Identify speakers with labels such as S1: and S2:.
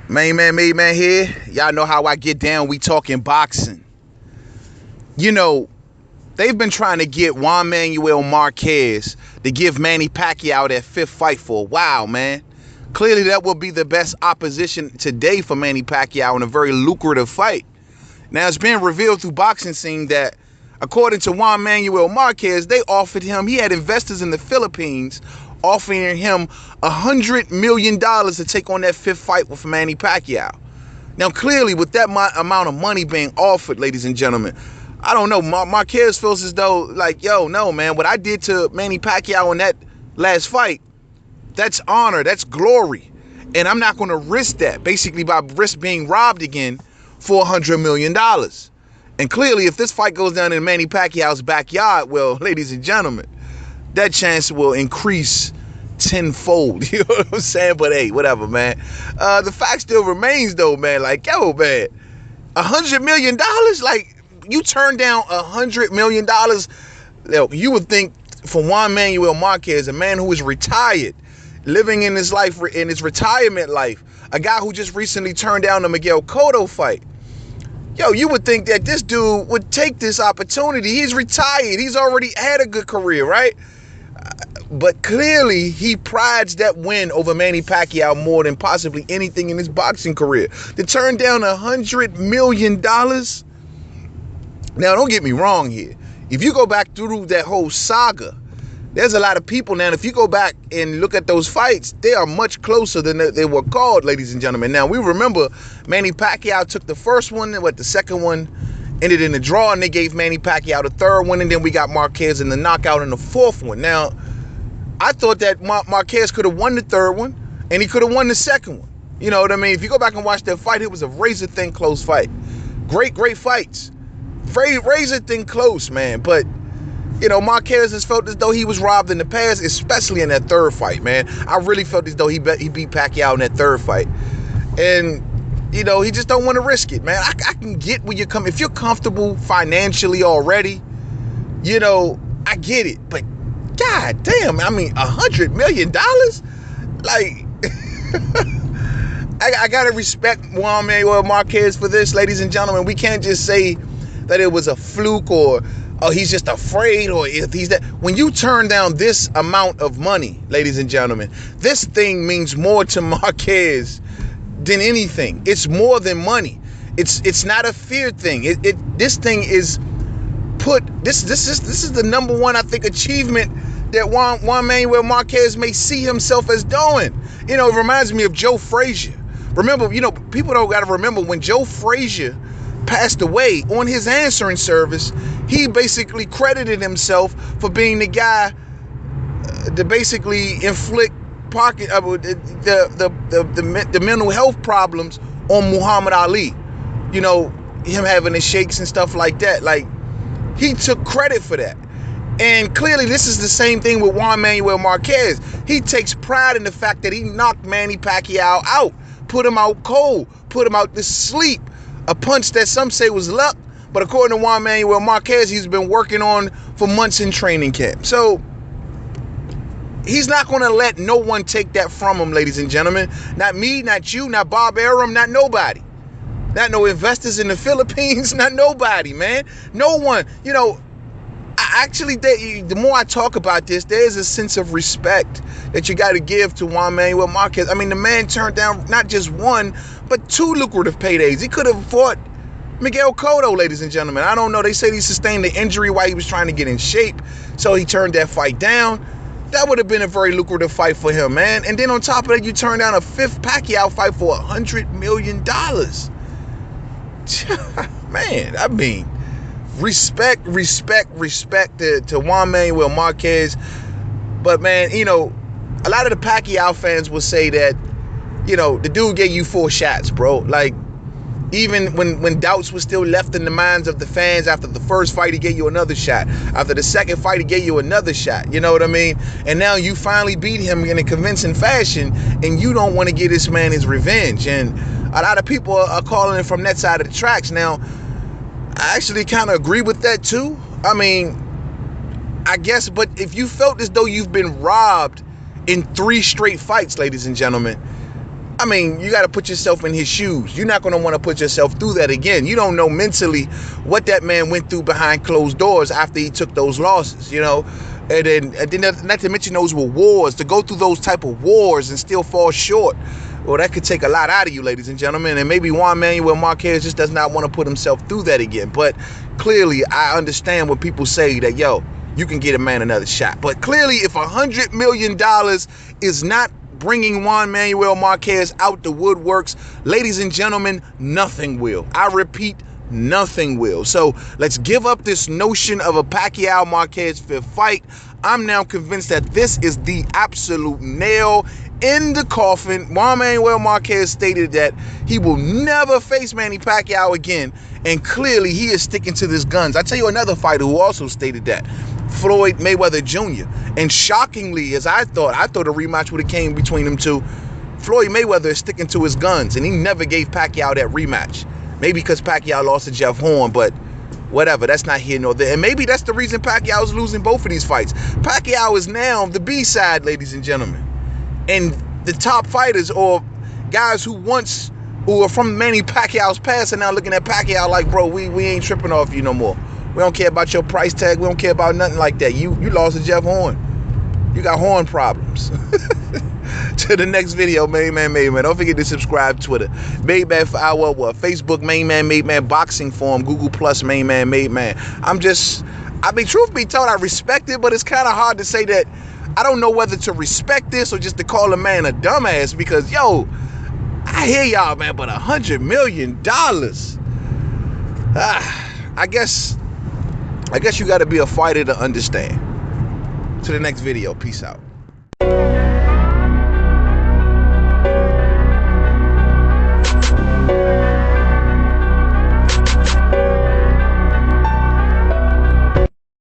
S1: Main man, made man here. Y'all know how I get down. We talking boxing. You know, they've been trying to get Juan Manuel Marquez to give Manny Pacquiao that fifth fight for a while, man. Clearly, that will be the best opposition today for Manny Pacquiao in a very lucrative fight. Now, it's been revealed through Boxing Scene that, according to Juan Manuel Marquez, they offered him, he had investors in the Philippines offering him $100 million to take on that fifth fight with Manny Pacquiao. Now, clearly, with that amount of money being offered, ladies and gentlemen, I don't know, Marquez feels as though, like, yo, no, man, what I did to Manny Pacquiao in that last fight, that's honor, that's glory. And I'm not going to risk that, basically by risk being robbed again for $100 million. And clearly, if this fight goes down in Manny Pacquiao's backyard, well, ladies and gentlemen, that chance will increase tenfold. You know what I'm saying? But hey, whatever, man. The fact still remains, though, man. Like, yo, man, $100 million? Like, you turn down $100 million? You would think for Juan Manuel Marquez, a man who is retired, living in his life, in his retirement life, a guy who just recently turned down the Miguel Cotto fight. Yo, you would think that this dude would take this opportunity. He's retired. He's already had a good career, right? But clearly, he prides that win over Manny Pacquiao more than possibly anything in his boxing career. To turn down $100 million? Now, don't get me wrong here. If you go back through that whole saga, there's a lot of people now. If you go back and look at those fights, they are much closer than they were called, ladies and gentlemen. Now, we remember Manny Pacquiao took the first one, the second one ended in a draw, and they gave Manny Pacquiao the third one, and then we got Marquez in the knockout in the fourth one. Now, I thought that Marquez could have won the third one, and he could have won the second one. You know what I mean? If you go back and watch that fight, it was a razor-thin close fight. Great fights. Razor-thin close, man. But, you know, Marquez has felt as though he was robbed in the past, especially in that third fight, man. I really felt as though he beat Pacquiao in that third fight. And, you know, he just don't want to risk it, man. I can get where you're coming. If you're comfortable financially already, you know, I get it. But God damn, I mean, $100 million? Like, I gotta respect Juan Manuel Marquez for this, ladies and gentlemen. We can't just say that it was a fluke or he's just afraid or if he's that. When you turn down this amount of money, ladies and gentlemen, this thing means more to Marquez than anything. It's more than money. It's not a fear thing. This thing is this is the number one, I think, achievement that Juan Manuel Marquez may see himself as doing. You know, it reminds me of Joe Frazier. Remember, you know, people don't got to remember when Joe Frazier passed away on his answering service, he basically credited himself for being the guy to basically inflict the mental health problems on Muhammad Ali. You know, him having the shakes and stuff like that. Like, he took credit for that. And clearly, this is the same thing with Juan Manuel Marquez. He takes pride in the fact that he knocked Manny Pacquiao out, put him out cold, put him out to sleep. A punch that some say was luck, but according to Juan Manuel Marquez, he's been working on for months in training camp. So he's not going to let no one take that from him, ladies and gentlemen. Not me, not you, not Bob Arum, not nobody. Not no investors in the Philippines, not nobody, man. No one. You know, the more I talk about this, there's a sense of respect that you got to give to Juan Manuel Marquez. I mean, the man turned down not just one, but two lucrative paydays. He could have fought Miguel Cotto, ladies and gentlemen. I don't know. They said he sustained the injury while he was trying to get in shape, so he turned that fight down. That would have been a very lucrative fight for him, man. And then on top of that, you turn down a fifth Pacquiao fight for $100 million. Man, I mean, respect to Juan Manuel Marquez. But, man, you know, a lot of the Pacquiao fans will say that, you know, the dude gave you 4 shots, bro. Like, even when doubts were still left in the minds of the fans after the first fight, he gave you another shot. After the second fight, he gave you another shot. You know what I mean? And now you finally beat him in a convincing fashion, and you don't want to give this man his revenge. And a lot of people are calling it from that side of the tracks. Now, I actually kind of agree with that too. I mean, I guess, but if you felt as though you've been robbed in 3 straight fights, ladies and gentlemen, I mean, you got to put yourself in his shoes. You're not going to want to put yourself through that again. You don't know mentally what that man went through behind closed doors after he took those losses, you know. And then not to mention those were wars. To go through those type of wars and still fall short, well, that could take a lot out of you, ladies and gentlemen. And maybe Juan Manuel Marquez just does not want to put himself through that again. But clearly, I understand when people say that, yo, you can get a man another shot. But clearly, if $100 million is not bringing Juan Manuel Marquez out the woodworks, ladies and gentlemen, nothing will. I repeat, nothing will. So let's give up this notion of a Pacquiao Marquez fifth fight. I'm now convinced that this is the absolute nail in the coffin. Juan Manuel Marquez stated that he will never face Manny Pacquiao again, and clearly he is sticking to his guns. I tell you another fighter who also stated that, Floyd Mayweather Jr. And shockingly, as I thought a rematch would have came between them two. Floyd Mayweather is sticking to his guns, and he never gave Pacquiao that rematch. Maybe because Pacquiao lost to Jeff Horn, but whatever, that's not here nor there. And maybe that's the reason Pacquiao's losing both of these fights. Pacquiao is now the B-side, ladies and gentlemen. And the top fighters, or guys who are from Manny Pacquiao's past, are now looking at Pacquiao like, bro, we ain't tripping off you no more. We don't care about your price tag. We don't care about nothing like that. You lost to Jeff Horn. You got horn problems. To the next video, Main Man. Don't forget to subscribe. Twitter, Made Man for our Facebook, Main Man Boxing Forum, Google Plus, Main Man. I mean, truth be told, I respect it, but it's kind of hard to say that. I don't know whether to respect this or just to call a man a dumbass, because, yo, I hear y'all, man, but $100 million. I guess you got to be a fighter to understand. To the next video. Peace out.